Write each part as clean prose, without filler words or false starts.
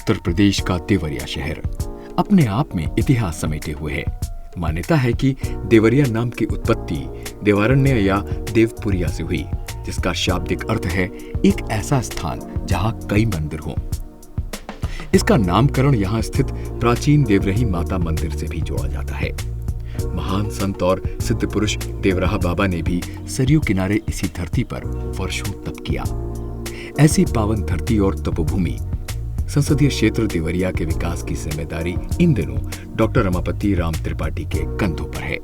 उत्तर प्रदेश का देवरिया शहर अपने आप में इतिहास समेटे हुए है। मान्यता है कि देवरिया नाम की उत्पत्ति देवारण्य या देवपुरिया से हुई, जिसका शाब्दिक अर्थ है एक ऐसा स्थान जहां कई मंदिर हों। इसका नामकरण यहां स्थित प्राचीन देवरही माता मंदिर से भी जोड़ा जाता है। महान संत और सिद्ध पुरुष देवराहा बाबा ने भी सरयू किनारे इसी धरती पर वर्षों तप किया। ऐसी पावन धरती और तपोभूमि संसदीय क्षेत्र देवरिया के विकास की जिम्मेदारी इन दिनों डॉक्टर रमापति राम त्रिपाठी के कंधों पर है।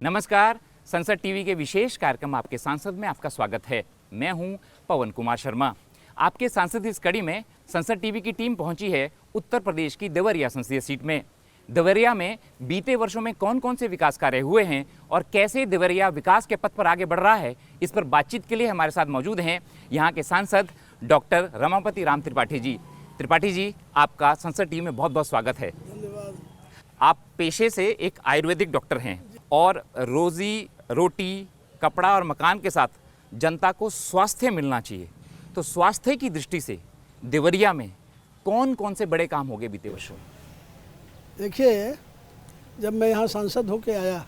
नमस्कार, संसद टीवी के विशेष कार्यक्रम आपके सांसद में आपका स्वागत है। मैं हूं पवन कुमार शर्मा। आपके सांसद इस कड़ी में संसद टीवी की टीम पहुंची है उत्तर प्रदेश की देवरिया संसदीय सीट में। देवरिया में बीते वर्षों में कौन कौन से विकास कार्य हुए हैं और कैसे देवरिया विकास के पथ पर आगे बढ़ रहा है, इस पर बातचीत के लिए हमारे साथ मौजूद हैं यहाँ के सांसद डॉक्टर रमापति राम त्रिपाठी जी। त्रिपाठी जी, आपका संसद टीवी में बहुत बहुत स्वागत है। धन्यवाद। आप पेशे से एक आयुर्वेदिक डॉक्टर हैं और रोजी रोटी, कपड़ा और मकान के साथ जनता को स्वास्थ्य मिलना चाहिए। तो स्वास्थ्य की दृष्टि से देवरिया में कौन कौन से बड़े काम हो गए बीते वर्षों में? देखिए, जब मैं यहाँ सांसद होके आया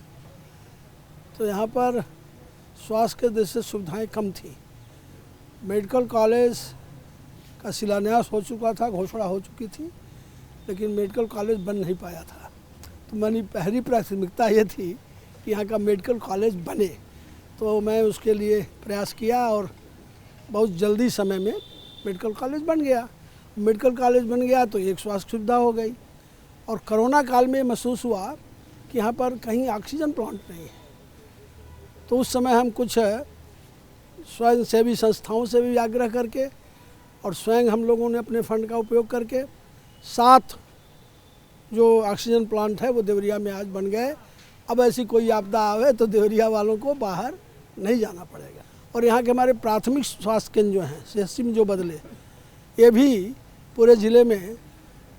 तो यहाँ पर स्वास्थ्य के दृष्टि से सुविधाएं कम थी। मेडिकल कॉलेज का शिलान्यास हो चुका था, घोषणा हो चुकी थी, लेकिन मेडिकल कॉलेज बन नहीं पाया था। तो मेरी पहली प्राथमिकता ये थी कि यहाँ का मेडिकल कॉलेज बने। तो मैं उसके लिए प्रयास किया और बहुत जल्दी समय में मेडिकल कॉलेज बन गया। मेडिकल कॉलेज बन गया तो एक स्वास्थ्य सुविधा हो गई। और कोरोना काल में महसूस हुआ कि यहाँ पर कहीं ऑक्सीजन प्लांट नहीं है। तो उस समय हम कुछ स्वयंसेवी संस्थाओं से भी आग्रह करके और स्वयं हम लोगों ने अपने फंड का उपयोग करके 7 जो ऑक्सीजन प्लांट है वो देवरिया में आज बन गए। अब ऐसी कोई आपदा आवे तो देवरिया वालों को बाहर नहीं जाना पड़ेगा। और यहाँ के हमारे प्राथमिक स्वास्थ्य केंद्र जो हैं सीएचसी में जो बदले, ये भी पूरे ज़िले में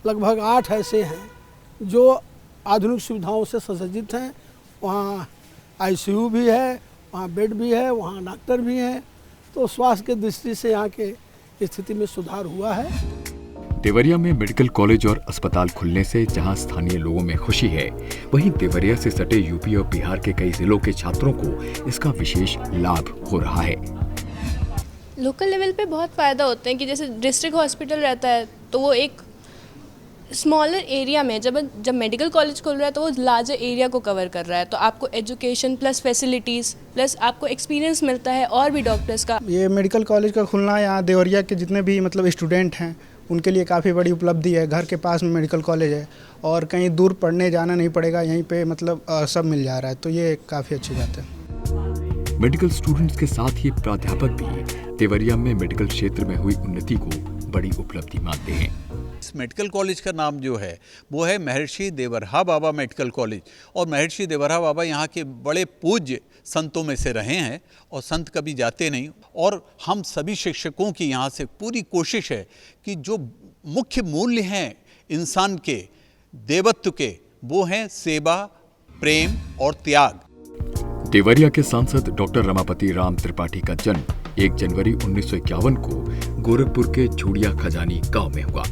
लगभग 8 ऐसे हैं जो आधुनिक सुविधाओं से सुसज्जित हैं। वहाँ आईसीयू भी है, वहाँ बेड भी है, वहाँ डॉक्टर भी हैं। तो स्वास्थ्य की दृष्टि से यहाँ के स्थिति में सुधार हुआ है। देवरिया में मेडिकल कॉलेज और अस्पताल खुलने से जहां स्थानीय लोगों में खुशी है, वहीं देवरिया से सटे यूपी और बिहार के कई जिलों के छात्रों को इसका विशेष लाभ हो रहा है। लोकल लेवल पे बहुत फ़ायदा होते हैं कि जैसे डिस्ट्रिक्ट हॉस्पिटल रहता है तो वो एक स्मॉलर एरिया में, जब मेडिकल कॉलेज खुल रहा है तो वो लार्जर एरिया को कवर कर रहा है। तो आपको एजुकेशन प्लस फैसिलिटीज़ प्लस आपको एक्सपीरियंस मिलता है और भी डॉक्टर्स का। ये मेडिकल कॉलेज का खुलना यहाँ देवरिया के जितने भी स्टूडेंट हैं उनके लिए काफ़ी बड़ी उपलब्धि है। घर के पास में मेडिकल कॉलेज है और कहीं दूर पढ़ने जाना नहीं पड़ेगा, यहीं पे सब मिल जा रहा है। तो ये काफ़ी अच्छी बात है। मेडिकल स्टूडेंट्स के साथ ही प्राध्यापक भी देवरिया में मेडिकल क्षेत्र में हुई उन्नति को बड़ी उपलब्धि मानते हैं। इस मेडिकल कॉलेज का नाम जो है वो है महर्षि देवराहा बाबा मेडिकल कॉलेज। और महर्षि देवराहा बाबा यहाँ के बड़े पूज्य संतों में से रहे हैं और संत कभी जाते नहीं। और हम सभी शिक्षकों की यहाँ से पूरी कोशिश है कि जो मुख्य मूल्य हैं इंसान के, देवत्व के, वो हैं सेवा, प्रेम और त्याग। देवरिया के सांसद डॉक्टर रमापति राम त्रिपाठी का जन्म 1 जनवरी 1951 को गोरखपुर के झूड़िया खजानी गांव में हुआ।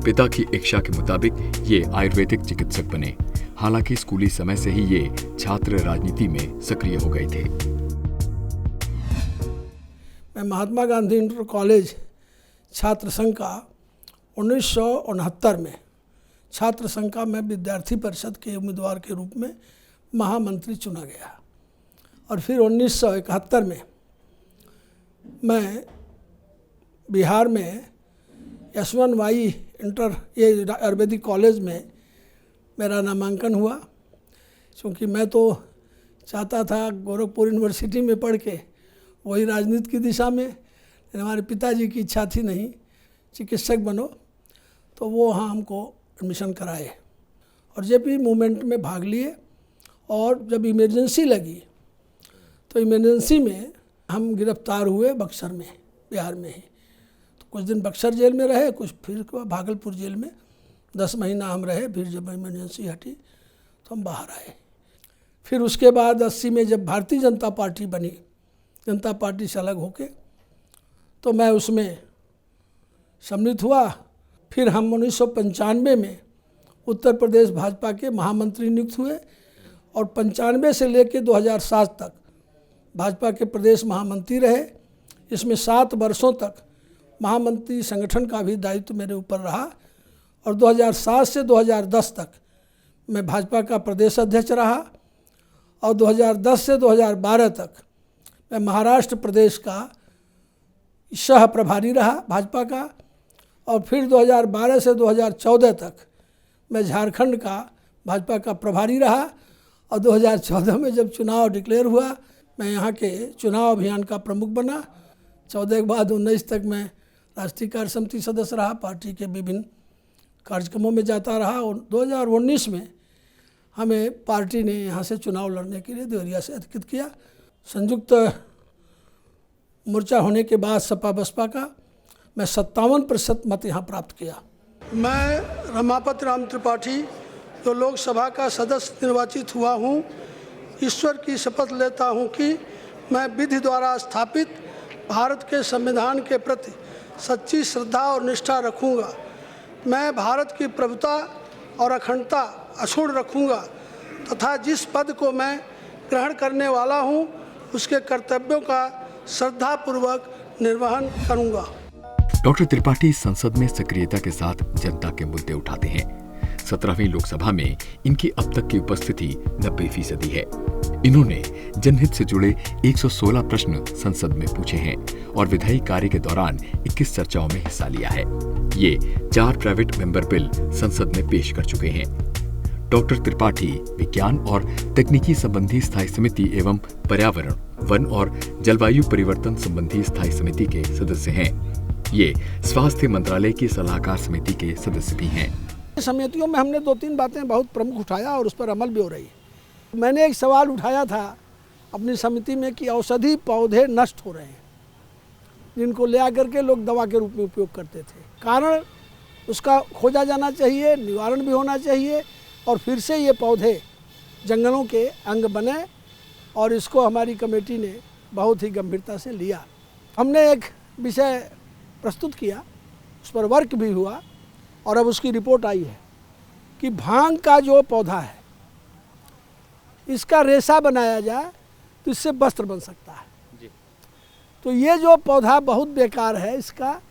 पिता की इच्छा के मुताबिक ये आयुर्वेदिक चिकित्सक बने। हालांकि स्कूली समय से ही ये छात्र राजनीति में सक्रिय हो गए थे। मैं महात्मा गांधी इंटर कॉलेज छात्र संघ का 1969 में छात्र संघ का मैं विद्यार्थी परिषद के उम्मीदवार के रूप में महामंत्री चुना गया। और फिर 1971 में मैं बिहार में यशवंतवाई इंटर आयुर्वेदिक कॉलेज में मेरा नामांकन हुआ। क्योंकि मैं तो चाहता था गोरखपुर यूनिवर्सिटी में पढ़ के वही राजनीति की दिशा में, लेकिन हमारे पिताजी की इच्छा थी नहीं चिकित्सक बनो, तो वो वहाँ हमको एडमिशन कराए और जेपी मूवमेंट में भाग लिए। और जब इमरजेंसी लगी तो इमरजेंसी में हम गिरफ्तार हुए बक्सर में, बिहार में ही। तो कुछ दिन बक्सर जेल में रहे, कुछ फिर भागलपुर जेल में 10 महीना हम रहे। फिर जब इमरजेंसी हटी तो तो हम बाहर आए। फिर उसके बाद 80 में जब भारतीय जनता पार्टी बनी, जनता पार्टी से अलग होके, तो मैं उसमें सम्मिलित हुआ। फिर हम 1995 में उत्तर प्रदेश भाजपा के महामंत्री नियुक्त हुए और 95 से लेकर 2007 तक भाजपा के प्रदेश महामंत्री रहे। इसमें 7 वर्षों तक महामंत्री संगठन का भी दायित्व मेरे ऊपर रहा और 2007 से 2010 तक मैं भाजपा का प्रदेश अध्यक्ष रहा और 2010 से 2012 तक मैं महाराष्ट्र प्रदेश का सह प्रभारी रहा भाजपा का और फिर 2012 से 2014 तक मैं झारखंड का भाजपा का प्रभारी रहा और 2014 में जब चुनाव डिक्लेयर हुआ मैं यहाँ के चुनाव अभियान का प्रमुख बना। 14 के बाद 19 तक मैं राष्ट्रीय कार्य समिति सदस्य रहा, पार्टी के विभिन्न कार्यक्रमों में जाता रहा और 2019 में हमें पार्टी ने यहाँ से चुनाव लड़ने के लिए देवरिया से अधिकृत किया। संयुक्त मोर्चा होने के बाद सपा बसपा का मैं 57% मत यहाँ प्राप्त किया। मैं रमापति राम त्रिपाठी जो लोकसभा का सदस्य निर्वाचित हुआ हूँ, ईश्वर की शपथ लेता हूँ कि मैं विधि द्वारा स्थापित भारत के संविधान के प्रति सच्ची श्रद्धा और निष्ठा रखूँगा। मैं भारत की प्रभुता और अखंडता अक्षुण्ण रखूँगा तथा जिस पद को मैं ग्रहण करने वाला हूँ उसके कर्तव्यों का श्रद्धापूर्वक निर्वहन करूँगा। डॉक्टर त्रिपाठी संसद में सक्रियता के साथ जनता के मुद्दे उठाते हैं। 17वीं लोकसभा में इनकी अब तक की उपस्थिति 90% है। इन्होंने जनहित से जुड़े 116 प्रश्न संसद में पूछे हैं और विधायी कार्य के दौरान 21 चर्चाओं में हिस्सा लिया है। ये 4 प्राइवेट मेंबर बिल संसद में पेश कर चुके हैं। डॉक्टर त्रिपाठी विज्ञान और तकनीकी संबंधी स्थायी समिति एवं पर्यावरण, वन और जलवायु परिवर्तन संबंधी स्थायी समिति के सदस्य हैं। ये स्वास्थ्य मंत्रालय की सलाहकार समिति के सदस्य भी हैं। समितियों में हमने 2-3 बातें बहुत प्रमुख उठाया और उस पर अमल भी हो रही है। मैंने एक सवाल उठाया था अपनी समिति में कि औषधि पौधे नष्ट हो रहे हैं जिनको ले आकर के लोग दवा के रूप में उपयोग करते थे। कारण उसका खोजा जाना चाहिए, निवारण भी होना चाहिए और फिर से ये पौधे जंगलों के अंग बने और इसको हमारी कमेटी ने बहुत ही गंभीरता से लिया। हमने एक विषय प्रस्तुत किया, उस पर वर्क भी हुआ और अब उसकी रिपोर्ट आई है कि भांग का जो पौधा है इसका रेशा बनाया जाए तो इससे वस्त्र बन सकता है जी। तो ये जो पौधा बहुत बेकार है, इसका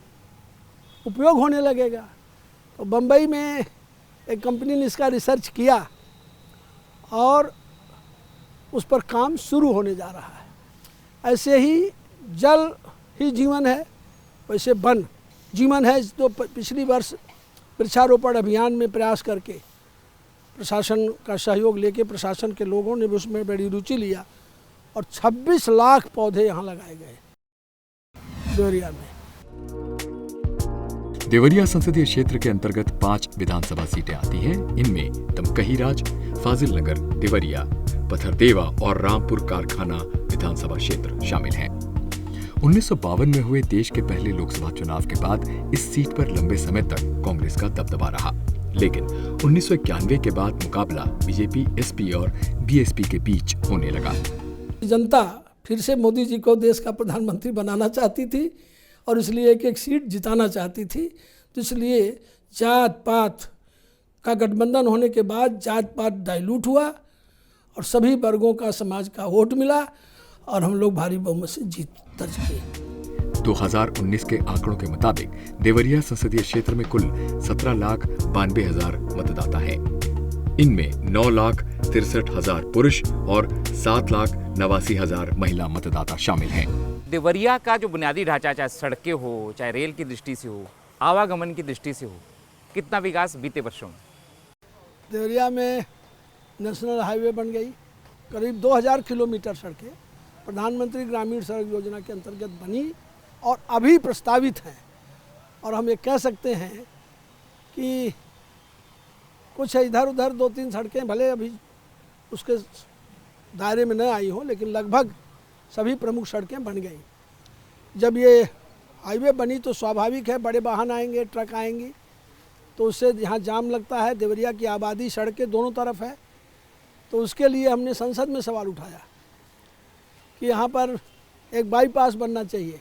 उपयोग होने लगेगा। तो बम्बई में एक कंपनी ने इसका रिसर्च किया और उस पर काम शुरू होने जा रहा है। ऐसे ही जल ही जीवन है, वैसे वन जीवन है। तो पिछली वर्ष वृक्षारोपण अभियान में प्रयास करके प्रशासन का सहयोग लेके प्रशासन के लोगों ने भी उसमें बड़ी रुचि लिया और 26 लाख पौधे यहाँ लगाए गए देवरिया में। देवरिया संसदीय क्षेत्र के अंतर्गत 5 विधानसभा सीटें आती हैं। इनमें तमकहीराज, फाजिल नगर, देवरिया, पथरदेवा और रामपुर कारखाना विधानसभा क्षेत्र शामिल हैं। 1952 में हुए देश के पहले लोकसभा चुनाव के बाद इस सीट पर लंबे समय तक कांग्रेस का दबदबा रहा, लेकिन 1991 के बाद मुकाबला बीजेपी, एसपी और बीएसपी के बीच होने लगा। जनता फिर से मोदी जी को देश का प्रधानमंत्री बनाना चाहती थी और इसलिए एक सीट जिताना चाहती थी। तो इसलिए जात पात का गठबंधन होने के बाद जात पात डाइल्यूट हुआ और सभी वर्गों का समाज का वोट मिला और हम लोग भारी बहुमत से जीत दर्ज की। 2019 के आंकड़ों के मुताबिक देवरिया संसदीय क्षेत्र में कुल 17,92,000 मतदाता हैं। इनमें 9,63,000 पुरुष और 7,89,000 महिला मतदाता शामिल हैं। देवरिया का जो बुनियादी ढांचा, चाहे सड़कें हो, चाहे रेल की दृष्टि से हो, आवागमन की दृष्टि से हो, कितना विकास बीते वर्षों में? देवरिया में नेशनल हाईवे बन गई, करीब 2000 किलोमीटर सड़कें प्रधानमंत्री ग्रामीण सड़क योजना के अंतर्गत बनी और अभी प्रस्तावित हैं। और हम ये कह सकते हैं कि कुछ इधर उधर 2-3 सड़कें भले अभी उसके दायरे में न आई हों, लेकिन लगभग सभी प्रमुख सड़कें बन गई। जब ये हाईवे बनी तो स्वाभाविक है बड़े वाहन आएंगे, ट्रक आएंगी, तो उससे यहाँ जाम लगता है। देवरिया की आबादी सड़क के दोनों तरफ है, तो उसके लिए हमने संसद में सवाल उठाया कि यहाँ पर एक बाईपास बनना चाहिए,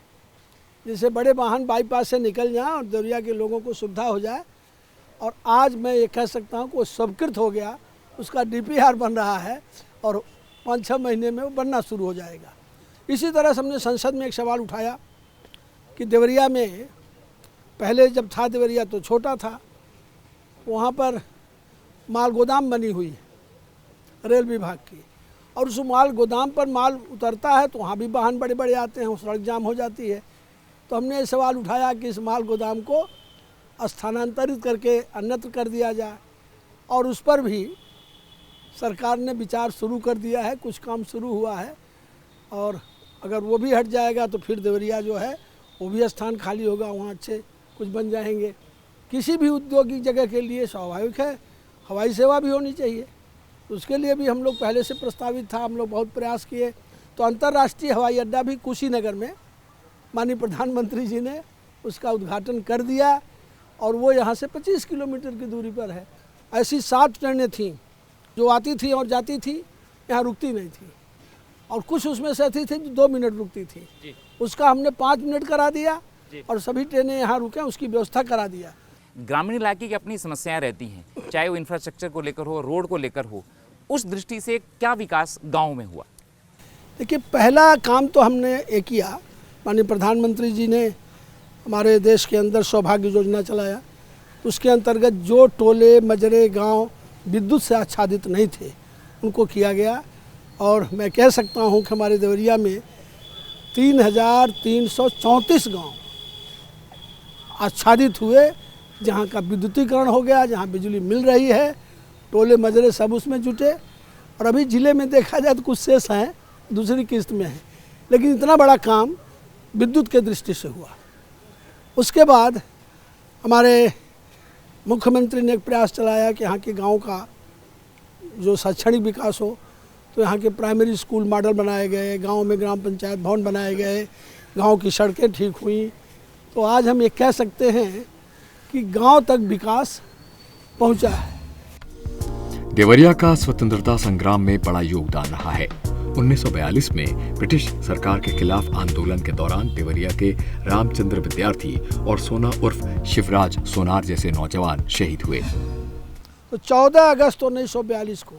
जिससे बड़े वाहन बाईपास से निकल जाएं और देवरिया के लोगों को सुविधा हो जाए। और आज मैं ये कह सकता हूँ कि वो स्वीकृत हो गया, उसका DPR बन रहा है और 5-6 महीने में वो बनना शुरू हो जाएगा। इसी तरह से हमने संसद में एक सवाल उठाया कि देवरिया में पहले जब था देवरिया तो छोटा था, वहाँ पर माल गोदाम बनी हुई है रेल विभाग की, और उस माल गोदाम पर माल उतरता है तो वहाँ भी वाहन बड़े बड़े आते हैं, सड़क जाम हो जाती है। तो हमने ये सवाल उठाया कि इस माल गोदाम को स्थानांतरित करके अन्यत्र कर दिया जाए, और उस पर भी सरकार ने विचार शुरू कर दिया है, कुछ काम शुरू हुआ है, और अगर वो भी हट जाएगा तो फिर देवरिया जो है वो भी स्थान खाली होगा, वहाँ अच्छे कुछ बन जाएंगे। किसी भी औद्योगिक जगह के लिए स्वाभाविक है हवाई सेवा भी होनी चाहिए, उसके लिए भी हम लोग पहले से प्रस्तावित था, हम लोग बहुत प्रयास किए। तो अंतर्राष्ट्रीय हवाई अड्डा भी कुशीनगर में माननीय प्रधानमंत्री जी ने उसका उद्घाटन कर दिया, और वो यहाँ से 25 किलोमीटर की दूरी पर है। ऐसी 7 ट्रेनें थीं जो आती थी और जाती थी, यहाँ रुकती नहीं थी, और कुछ उसमें से ऐसी थी जो 2 मिनट रुकती थी, उसका हमने 5 मिनट करा दिया और सभी ट्रेनें यहाँ रुकें उसकी व्यवस्था करा दिया। ग्रामीण इलाके की अपनी समस्याएं रहती हैं, चाहे वो इंफ्रास्ट्रक्चर को लेकर हो, रोड को लेकर हो, उस दृष्टि से क्या विकास गाँव में हुआ? देखिए, पहला काम तो हमने एक किया, माननीय प्रधानमंत्री जी ने हमारे देश के अंदर सौभाग्य योजना चलाया, उसके अंतर्गत जो टोले मजरे गांव विद्युत से आच्छादित नहीं थे उनको किया गया, और मैं कह सकता हूं कि हमारे देवरिया में 3334 गांव आच्छादित हुए, जहां का विद्युतीकरण हो गया, जहां बिजली मिल रही है, टोले मजरे सब उसमें जुटे। और अभी ज़िले में देखा जाए तो कुछ शेष हैं, दूसरी किस्त में है, लेकिन इतना बड़ा काम विद्युत के दृष्टि से हुआ। उसके बाद हमारे मुख्यमंत्री ने एक प्रयास चलाया कि यहाँ के गांव का जो शैक्षणिक विकास हो, तो यहाँ के प्राइमरी स्कूल मॉडल बनाए गए, गांव में ग्राम पंचायत भवन बनाए गए, गांव की सड़कें ठीक हुई। तो आज हम ये कह सकते हैं कि गांव तक विकास पहुँचा है। देवरिया का स्वतंत्रता संग्राम में बड़ा योगदान रहा है। 1942 में ब्रिटिश सरकार के खिलाफ आंदोलन के दौरान देवरिया के रामचंद्र विद्यार्थी और सोना उर्फ शिवराज सोनार जैसे नौजवान शहीद हुए। तो 14 अगस्त 1942 को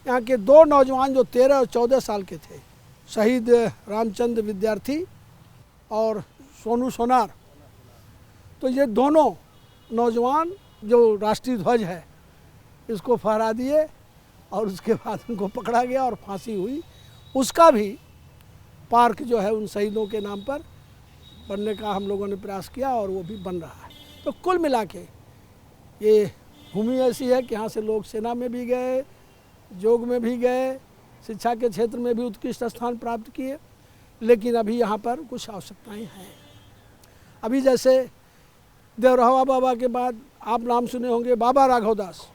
यहाँ के 2 नौजवान जो 13 और 14 साल के थे, शहीद रामचंद्र विद्यार्थी और सोनू सोनार, तो ये दोनों नौजवान जो राष्ट्रीय ध्वज है इसको फहरा दिए, और उसके बाद उनको पकड़ा गया और फांसी हुई। उसका भी पार्क जो है उन शहीदों के नाम पर बनने का हम लोगों ने प्रयास किया, और वो भी बन रहा है। तो कुल मिला के ये भूमि ऐसी है कि यहाँ से लोग सेना में भी गए, योग में भी गए, शिक्षा के क्षेत्र में भी उत्कृष्ट स्थान प्राप्त किए, लेकिन अभी यहाँ पर कुछ आवश्यकताएं हैं। अभी जैसे देवरहा बाबा के बाद आप नाम सुने होंगे बाबा राघव दास,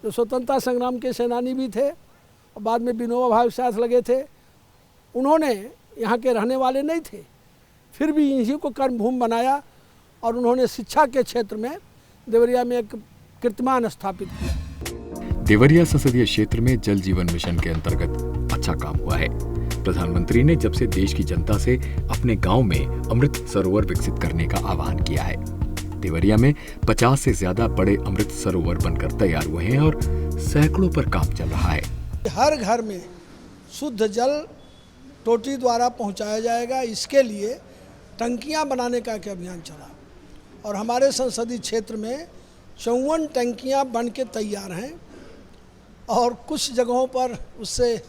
जो स्वतंत्रता संग्राम के सेनानी भी थे और बाद में विनोबा भावे के साथ लगे थे। उन्होंने यहाँ के रहने वाले नहीं थे, फिर भी इन्हीं को कर्मभूमि बनाया, और उन्होंने शिक्षा के क्षेत्र में देवरिया में एक कीर्तिमान स्थापित किया। देवरिया संसदीय क्षेत्र में जल जीवन मिशन के अंतर्गत अच्छा काम हुआ है। प्रधानमंत्री ने जब से देश की जनता से अपने गांव में अमृत सरोवर विकसित करने का आह्वान किया है। देवरिया में 50 से ज्यादा बड़े अमृत सरोवर बनकर तैयार हुए हैं और सैकड़ों पर काम चल रहा है। हर घर में शुद्ध जल टोटी द्वारा पहुंचाया जाएगा, इसके लिए टंकियां बनाने का एक अभियान चला, और हमारे संसदीय क्षेत्र में 54 टंकियां बन के तैयार हैं, और कुछ जगहों पर उससे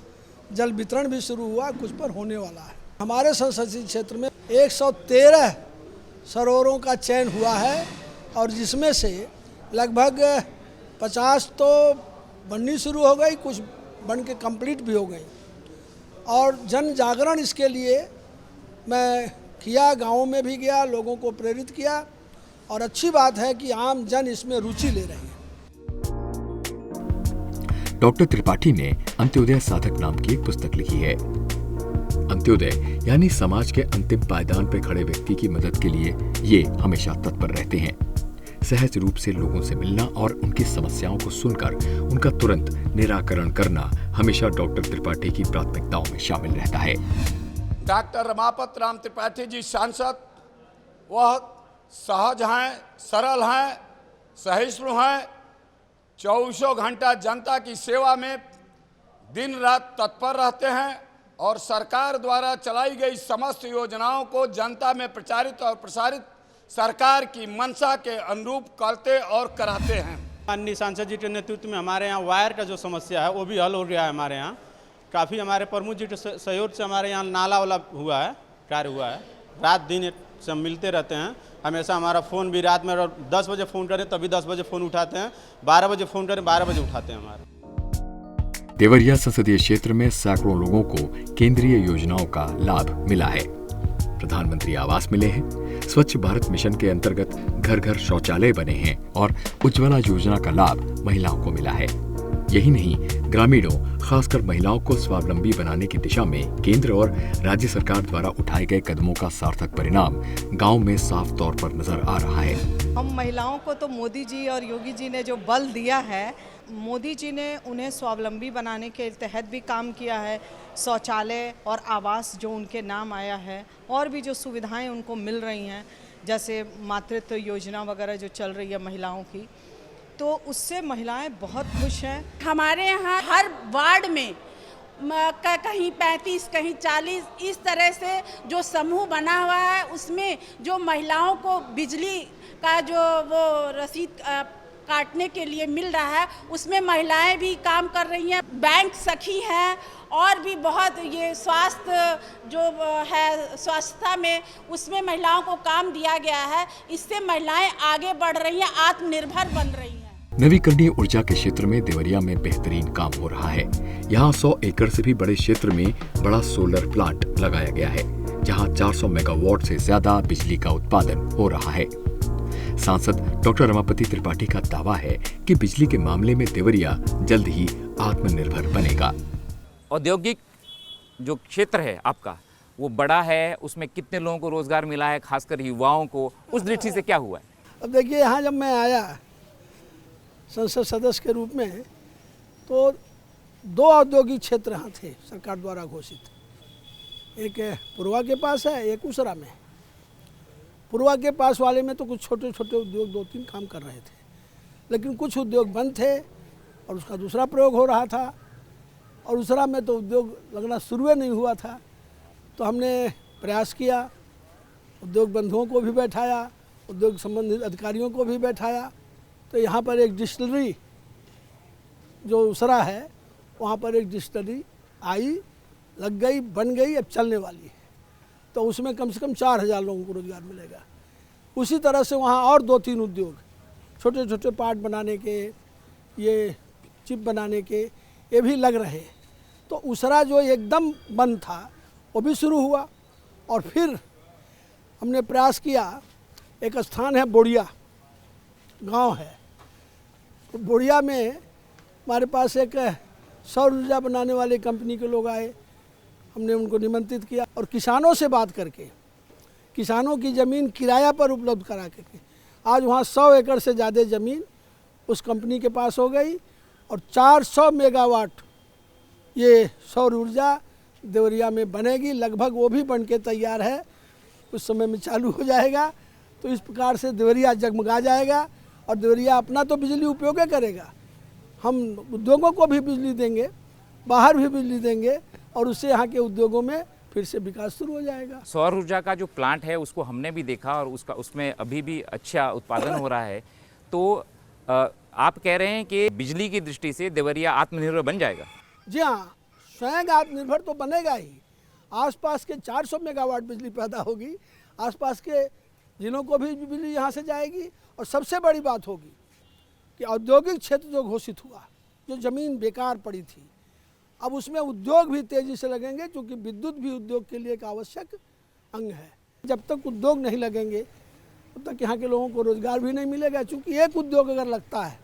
जल वितरण भी शुरू हुआ, कुछ पर होने वाला है। हमारे संसदीय क्षेत्र में 113 सरोवरों का चयन हुआ है, और जिसमें से लगभग 50 तो बननी शुरू हो गई, कुछ बन के कंप्लीट भी हो गई। और जन जागरण इसके लिए मैं किया, गाँवों में भी गया, लोगों को प्रेरित किया, और अच्छी बात है कि आम जन इसमें रुचि ले रहे हैं। डॉक्टर त्रिपाठी ने अंत्योदय साधक नाम की एक पुस्तक लिखी है। अंत्योदय यानी समाज के अंतिम पायदान पर खड़े व्यक्ति की मदद के लिए ये हमेशा तत्पर रहते हैं। सहज रूप से लोगों से मिलना और उनकी समस्याओं को सुनकर उनका तुरंत निराकरण करना हमेशा डॉक्टर त्रिपाठी की प्राथमिकताओं में शामिल रहता है। डॉक्टर रमापत राम त्रिपाठी जी सांसद, वह सहज हैं, सरल हैं, सहिष्णु हैं, 24 घंटा जनता की सेवा में दिन रात तत्पर रहते हैं और सरकार द्वारा चलाई गई समस्त योजनाओं को जनता में प्रचारित और प्रसारित सरकार की मंशा के अनुरूप करते और कराते हैं। माननीय सांसद जी के नेतृत्व में हमारे यहाँ वायर का जो समस्या है वो भी हल हो गया है। हमारे यहाँ काफ़ी हमारे प्रमुख जी के सहयोग से हमारे यहाँ नाला वाला हुआ है, कार्य हुआ है। रात दिन सब मिलते रहते हैं। हमेशा हमारा फ़ोन भी रात में 10 बजे फ़ोन करें तभी 10 बजे फ़ोन उठाते हैं, 12 बजे फ़ोन करें 12 बजे उठाते हैं हमारे। देवरिया संसदीय क्षेत्र में सैकड़ों लोगों को केंद्रीय योजनाओं का लाभ मिला है। प्रधानमंत्री आवास मिले हैं, स्वच्छ भारत मिशन के अंतर्गत घर घर शौचालय बने हैं और उज्ज्वला योजना का लाभ महिलाओं को मिला है। यही नहीं, ग्रामीणों खासकर महिलाओं को स्वावलंबी बनाने की दिशा में केंद्र और राज्य सरकार द्वारा उठाए गए कदमों का सार्थक परिणाम गांव में साफ तौर पर नजर आ रहा है। हम महिलाओं को तो मोदी जी और योगी जी ने जो बल दिया है, मोदी जी ने उन्हें स्वावलंबी बनाने के तहत भी काम किया है। शौचालय और आवास जो उनके नाम आया है और भी जो सुविधाएं उनको मिल रही हैं, जैसे मातृत्व योजना वगैरह जो चल रही है महिलाओं की, तो उससे महिलाएं बहुत खुश हैं। हमारे यहाँ हर वार्ड में कहीं 35 कहीं 40 इस तरह से जो समूह बना हुआ है, उसमें जो महिलाओं को बिजली का जो वो रसीद काटने के लिए मिल रहा है, उसमें महिलाएं भी काम कर रही हैं। बैंक सखी हैं और भी बहुत ये स्वास्थ्य जो है स्वास्थ्य में, उसमें महिलाओं को काम दिया गया है। इससे महिलाएं आगे बढ़ रही हैं, आत्मनिर्भर बन रही हैं। नवीकरणीय ऊर्जा के क्षेत्र में देवरिया में बेहतरीन काम हो रहा है। यहाँ 100 एकड़ से भी बड़े क्षेत्र में बड़ा सोलर प्लांट लगाया गया है, जहाँ 400 मेगावाट से ज्यादा बिजली का उत्पादन हो रहा है। सांसद डॉक्टर रमापति त्रिपाठी का दावा है कि बिजली के मामले में देवरिया जल्द ही आत्मनिर्भर बनेगा। औद्योगिक जो क्षेत्र है आपका वो बड़ा है, उसमें कितने लोगों को रोजगार मिला है, खासकर युवाओं को, उस दृष्टि से क्या हुआ है? अब देखिए, यहाँ जब मैं आया संसद सदस्य के रूप में, तो 2 औद्योगिक क्षेत्र यहाँ थे सरकार द्वारा घोषित। एक पूर्वा के पास है, एक उसरा में। पूर्वा के पास वाले में तो कुछ छोटे छोटे उद्योग 2-3 काम कर रहे थे, लेकिन कुछ उद्योग बंद थे और उसका दूसरा प्रयोग हो रहा था। और उसरा में तो उद्योग लगना शुरू नहीं हुआ था। तो हमने प्रयास किया, उद्योग बंधुओं को भी बैठाया, उद्योग संबंधित अधिकारियों को भी बैठाया। तो यहाँ पर एक डिस्टिलरी जो उसरा है, वहाँ पर एक डिस्टिलरी आई, लग गई, बन गई, अब चलने वाली है। तो उसमें कम से कम 4000 लोगों को रोजगार मिलेगा। उसी तरह से वहाँ और 2-3 उद्योग, छोटे छोटे पार्ट बनाने के, ये चिप बनाने के, ये भी लग रहे। तो उसरा जो एकदम बंद था वो भी शुरू हुआ। और फिर हमने प्रयास किया, एक स्थान है बोड़िया गांव है, तो बोड़िया में हमारे पास एक सौर ऊर्जा बनाने वाले कंपनी के लोग आए। हमने उनको निमंत्रित किया और किसानों से बात करके किसानों की ज़मीन किराया पर उपलब्ध करा करके आज वहाँ 100 एकड़ से ज़्यादा ज़मीन उस कंपनी के पास हो गई और 400 मेगावाट ये सौर ऊर्जा देवरिया में बनेगी। लगभग वो भी बन के तैयार है, कुछ समय में चालू हो जाएगा। तो इस प्रकार से देवरिया जगमगा जाएगा और देवरिया अपना तो बिजली उपयोग करेगा, हम उद्योगों को भी बिजली देंगे, बाहर भी बिजली देंगे और उससे यहाँ के उद्योगों में फिर से विकास शुरू हो जाएगा। सौर ऊर्जा का जो प्लांट है उसको हमने भी देखा और उसमें अभी भी अच्छा उत्पादन हो रहा है। तो आप कह रहे हैं कि बिजली की दृष्टि से देवरिया आत्मनिर्भर बन जाएगा? जी हाँ, स्वयं आत्मनिर्भर तो बनेगा ही। आसपास के 400 मेगावाट बिजली पैदा होगी, आसपास के जिलों को भी बिजली यहाँ से जाएगी। और सबसे बड़ी बात होगी कि औद्योगिक क्षेत्र जो घोषित हुआ, जो ज़मीन बेकार पड़ी थी, अब उसमें उद्योग भी तेज़ी से लगेंगे, क्योंकि विद्युत भी उद्योग के लिए एक आवश्यक अंग है। जब तक उद्योग नहीं लगेंगे तब तक यहाँ के लोगों को रोज़गार भी नहीं मिलेगा। क्योंकि एक उद्योग अगर लगता है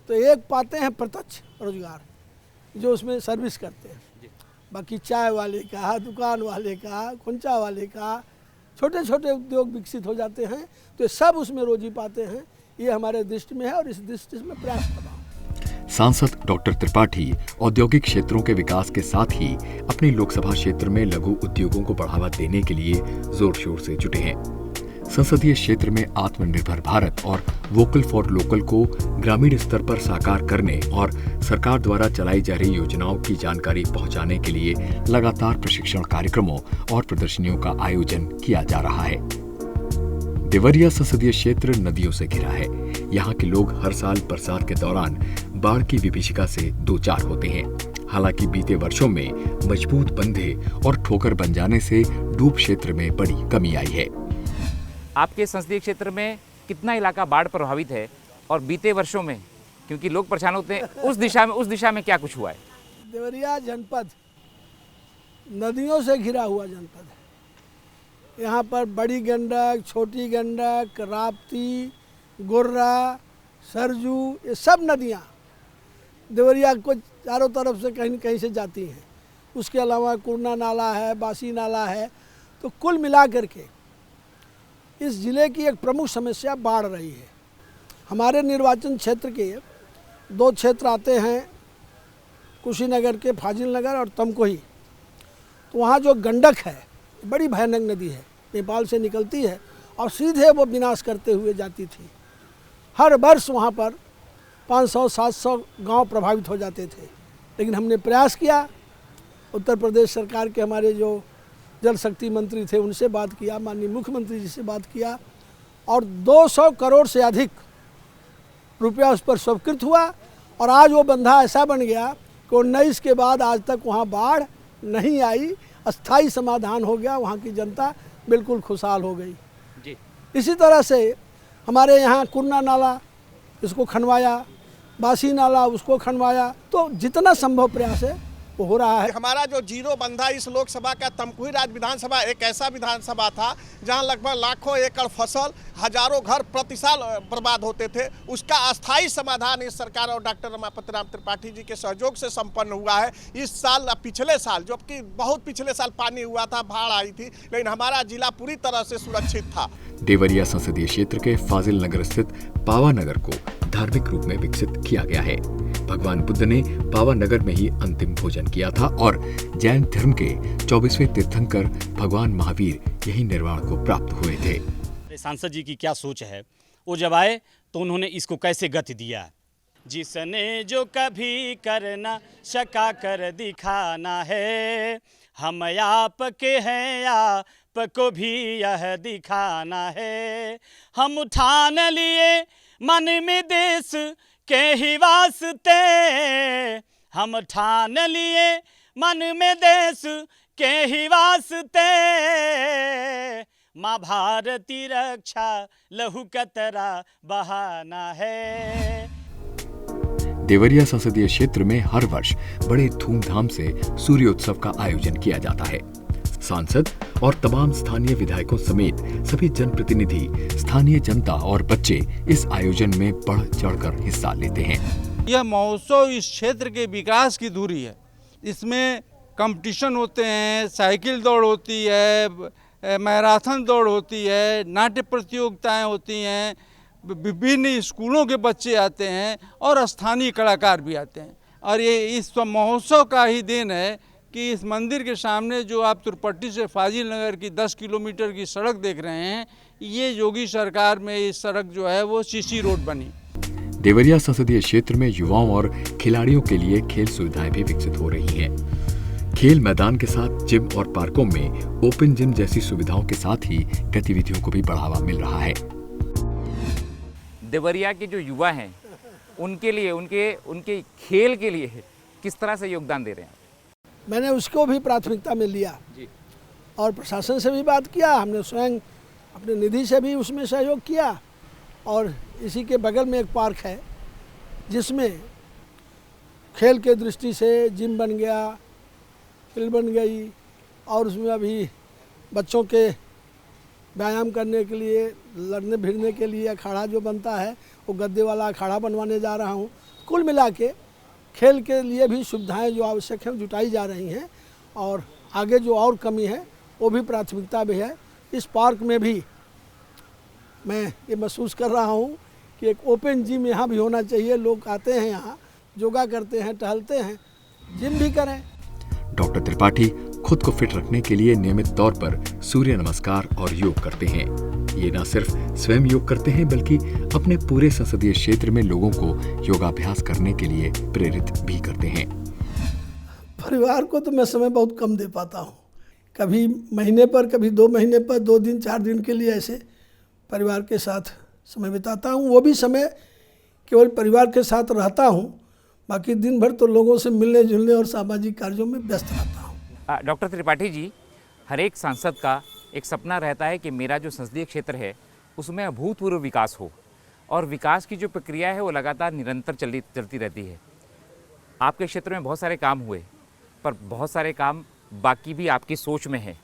तो एक पाते हैं प्रत्यक्ष रोज़गार जो उसमें सर्विस करते हैं। बाकी चाय वाले का, दुकान वाले का, खुंचा वाले का, छोटे छोटे उद्योग विकसित हो जाते हैं, तो सब उसमें रोजी पाते हैं। ये हमारे दृष्टि में है और इस दृष्टि में प्रयास कर रहा हूँ। सांसद डॉक्टर त्रिपाठी औद्योगिक क्षेत्रों के विकास के साथ ही अपने लोकसभा क्षेत्र में लघु उद्योगों को बढ़ावा देने के लिए जोर शोर से जुटे हैं। संसदीय क्षेत्र में आत्मनिर्भर भारत और वोकल फॉर लोकल को ग्रामीण स्तर पर साकार करने और सरकार द्वारा चलाई जा रही योजनाओं की जानकारी पहुंचाने के लिए लगातार प्रशिक्षण कार्यक्रमों और प्रदर्शनियों का आयोजन किया जा रहा है। देवरिया संसदीय क्षेत्र नदियों से घिरा है। यहाँ के लोग हर साल बरसात के दौरान बाढ़ की विभीषिका से दो चार होते हैं। हालांकि बीते वर्षों में मजबूत बंधे और ठोकर बन जाने से डूब क्षेत्र में बड़ी कमी आई है। आपके संसदीय क्षेत्र में कितना इलाका बाढ़ प्रभावित है और बीते वर्षों में, क्योंकि लोग परेशान होते हैं, उस दिशा में क्या कुछ हुआ है? देवरिया जनपद नदियों से घिरा हुआ जनपद है। यहाँ पर बड़ी गंडक, छोटी गंडक, राप्ती, गुर्रा, सरजू, ये सब नदियाँ देवरिया को चारों तरफ से कहीं न कहीं से जाती हैं। उसके अलावा कुरना नाला है, बासी नाला है। तो कुल मिला करके इस ज़िले की एक प्रमुख समस्या बाढ़ रही है। हमारे निर्वाचन क्षेत्र के दो क्षेत्र आते हैं, कुशीनगर के फाजिल नगर और तमकोही। तो वहाँ जो गंडक है बड़ी भयानक नदी है, नेपाल से निकलती है और सीधे वो विनाश करते हुए जाती थी। हर वर्ष वहाँ पर 500-700 गांव प्रभावित हो जाते थे। लेकिन हमने प्रयास किया, उत्तर प्रदेश सरकार के हमारे जो जल शक्ति मंत्री थे उनसे बात किया, माननीय मुख्यमंत्री जी से बात किया और 200 करोड़ से अधिक रुपया उस पर स्वीकृत हुआ। और आज वो बंधा ऐसा बन गया कि 19 के बाद आज तक वहाँ बाढ़ नहीं आई, अस्थाई समाधान हो गया, वहाँ की जनता बिल्कुल खुशहाल हो गई जी। इसी तरह से हमारे यहाँ कुरना नाला, इसको खनवाया, बासी नाला, उसको खनवाया। तो जितना संभव प्रयास है वो हो रहा है। हमारा जो जीरो बंधा इस लोकसभा का तमकुही राज विधानसभा एक ऐसा विधानसभा था जहां लगभग लाखों एकड़ फसल, हजारों घर प्रति साल बर्बाद होते थे। उसका अस्थायी समाधान इस सरकार और डॉक्टर रमापति राम त्रिपाठी जी के सहयोग से संपन्न हुआ है। इस साल, पिछले साल, जबकि बहुत पिछले साल पानी हुआ था, बाढ़ आई थी, लेकिन हमारा जिला पूरी तरह से सुरक्षित था। देवरिया संसदीय क्षेत्र के फाजिल नगर स्थित पावा नगर को धार्मिक रूप में विकसित किया गया है। भगवान बुद्ध ने पावा नगर में ही अंतिम भोजन किया था और जैन धर्म के 24वें तीर्थंकर भगवान महावीर यही निर्वाण को प्राप्त हुए थे। सांसद जी की क्या सोच है, वो जब आए तो उन्होंने इसको कैसे गति दिया। जिसने जो कभी करना शका कर दिखाना है, हम आप के हैं, आपको भी यह दिखाना है। हम उठान लिए मन में देश के ही वास्ते, हम ठान लिए मन में देश के ही वास्ते। माँ भारती रक्षा लहू कतरा बहाना है। देवरिया संसदीय क्षेत्र में हर वर्ष बड़े धूमधाम से सूर्योत्सव का आयोजन किया जाता है। सांसद और तमाम स्थानीय विधायकों समेत सभी जनप्रतिनिधि, स्थानीय जनता और बच्चे इस आयोजन में बढ़ चढ़कर हिस्सा लेते हैं। यह महोत्सव इस क्षेत्र के विकास की धुरी है। इसमें कंपटीशन होते हैं, साइकिल दौड़ होती है, मैराथन दौड़ होती है, नाट्य प्रतियोगिताएं होती हैं, विभिन्न स्कूलों के बच्चे आते हैं और स्थानीय कलाकार भी आते हैं। और ये इस महोत्सव का ही देन है कि इस मंदिर के सामने जो आप तुरपट्टी से फाजिल नगर की 10 किलोमीटर की सड़क देख रहे हैं, ये योगी सरकार में ये सड़क जो है वो सीसी रोड बनी। देवरिया संसदीय क्षेत्र में युवाओं और खिलाड़ियों के लिए खेल सुविधाएं भी विकसित हो रही हैं। खेल मैदान के साथ जिम और पार्कों में ओपन जिम जैसी सुविधाओं के साथ ही गतिविधियों को भी बढ़ावा मिल रहा है। देवरिया के जो युवा हैं उनके लिए, उनके खेल के लिए किस तरह से योगदान दे रहे हैं? मैंने उसको भी प्राथमिकता में लिया जी। और प्रशासन से भी बात किया, हमने स्वयं अपने निधि से भी उसमें सहयोग किया। और इसी के बगल में एक पार्क है जिसमें खेल के दृष्टि से जिम बन गया, फील्ड बन गई और उसमें अभी बच्चों के व्यायाम करने के लिए, लड़ने भिड़ने के लिए अखाड़ा जो बनता है वो गद्दे वाला अखाड़ा बनवाने जा रहा हूँ। कुल मिला के खेल के लिए भी सुविधाएं जो आवश्यक हैं जुटाई जा रही हैं और आगे जो और कमी है वो भी प्राथमिकता भी है इस पार्क में भी मैं ये महसूस कर रहा हूँ कि एक ओपन जिम यहाँ भी होना चाहिए। लोग आते हैं यहाँ, योगा करते हैं, टहलते हैं, जिम भी करें। डॉक्टर त्रिपाठी खुद को फिट रखने के लिए नियमित तौर पर सूर्य नमस्कार और योग करते हैं। ये न सिर्फ स्वयं योग करते हैं बल्कि अपने पूरे संसदीय क्षेत्र में लोगों को योगाभ्यास करने के लिए प्रेरित भी करते हैं। परिवार को तो मैं समय बहुत कम दे पाता हूँ, कभी महीने पर, कभी 2 महीने पर, 2 दिन 4 दिन के लिए ऐसे परिवार के साथ समय बिताता हूँ। वो भी समय केवल परिवार के साथ रहता हूँ, बाकी दिन भर तो लोगों से मिलने जुलने और सामाजिक कार्यों में व्यस्त रहता हूँ। डॉक्टर त्रिपाठी जी, हर एक सांसद का एक सपना रहता है कि मेरा जो संसदीय क्षेत्र है उसमें अभूतपूर्व विकास हो, और विकास की जो प्रक्रिया है वो लगातार निरंतर चलती रहती है। आपके क्षेत्र में बहुत सारे काम हुए, पर बहुत सारे काम बाकी भी आपकी सोच में है।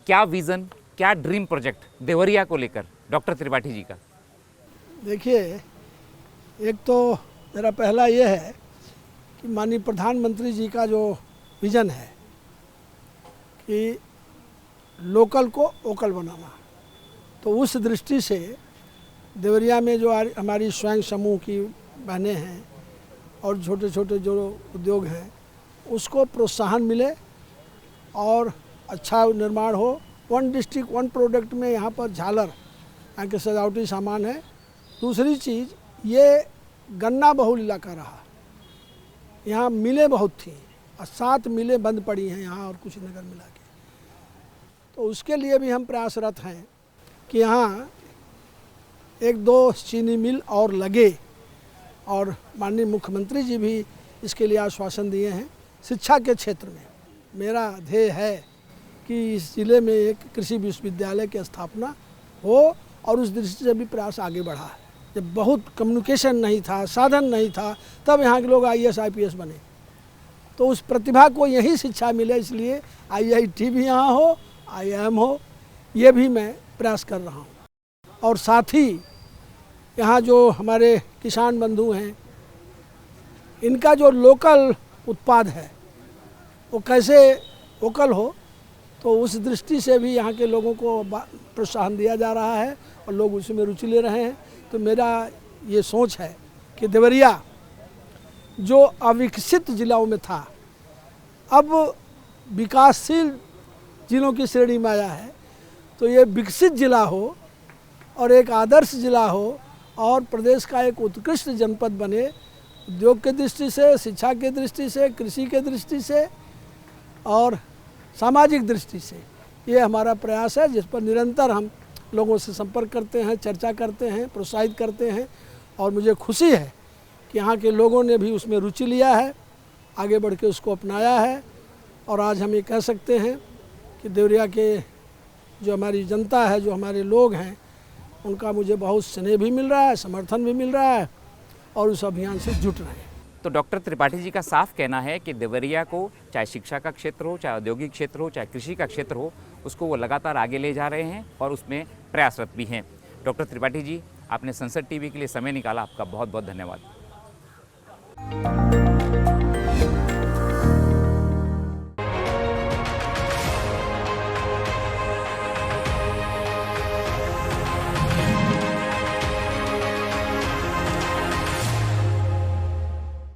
क्या विज़न, क्या ड्रीम प्रोजेक्ट देवरिया को लेकर डॉक्टर त्रिपाठी जी का? देखिए, एक तो मेरा पहला ये है कि माननीय प्रधानमंत्री जी का जो विज़न है कि लोकल को वोकल बनाना, तो उस दृष्टि से देवरिया में जो हमारी स्वयं समूह की बहनें हैं और छोटे छोटे जो उद्योग हैं उसको प्रोत्साहन मिले और अच्छा निर्माण हो। 1 डिस्ट्रिक्ट 1 प्रोडक्ट में यहाँ पर झालर, यहाँ के सजावटी सामान है। दूसरी चीज़, ये गन्ना बहुल इलाका रहा, यहाँ मिलें बहुत थी और 7 मिलें बंद पड़ी हैं यहाँ और कुशीनगर मिला के। तो उसके लिए भी हम प्रयासरत हैं कि यहाँ 1-2 चीनी मिल और लगे, और माननीय मुख्यमंत्री जी भी इसके लिए आश्वासन दिए हैं। शिक्षा के क्षेत्र में मेरा ध्येय है कि इस ज़िले में एक कृषि विश्वविद्यालय की स्थापना हो, और उस दृष्टि से भी प्रयास आगे बढ़ा है। जब बहुत कम्युनिकेशन नहीं था, साधन नहीं था, तब यहाँ के लोग IAS IPS बने। तो उस प्रतिभा को यही शिक्षा मिले, इसलिए IIT भी यहाँ हो, IIM हो, ये भी मैं प्रयास कर रहा हूँ। और साथ ही यहाँ जो हमारे किसान बंधु हैं, इनका जो लोकल उत्पाद है वो कैसे वोकल हो, तो उस दृष्टि से भी यहाँ के लोगों को प्रोत्साहन दिया जा रहा है और लोग उसमें रुचि ले रहे हैं। तो मेरा ये सोच है कि देवरिया जो अविकसित जिलों में था, अब विकासशील जिलों की श्रेणी में आया है। तो ये विकसित जिला हो और एक आदर्श जिला हो और प्रदेश का एक उत्कृष्ट जनपद बने, उद्योग के दृष्टि से, शिक्षा के दृष्टि से, कृषि के दृष्टि से और सामाजिक दृष्टि से। ये हमारा प्रयास है, जिस पर निरंतर हम लोगों से संपर्क करते हैं, चर्चा करते हैं, प्रोत्साहित करते हैं। और मुझे खुशी है कि यहाँ के लोगों ने भी उसमें रुचि लिया है, आगे बढ़ के उसको अपनाया है। और आज हम ये कह सकते हैं कि देवरिया के जो हमारी जनता है, जो हमारे लोग हैं, उनका मुझे बहुत स्नेह भी मिल रहा है, समर्थन भी मिल रहा है और उस अभियान से जुट रहे हैं। तो डॉक्टर त्रिपाठी जी का साफ कहना है कि देवरिया को चाहे शिक्षा का क्षेत्र हो, चाहे औद्योगिक क्षेत्र हो, चाहे कृषि का क्षेत्र हो, उसको वो लगातार आगे ले जा रहे हैं और उसमें प्रयासरत भी हैं। डॉक्टर त्रिपाठी जी, आपने संसद टीवी के लिए समय निकाला, आपका बहुत बहुत धन्यवाद।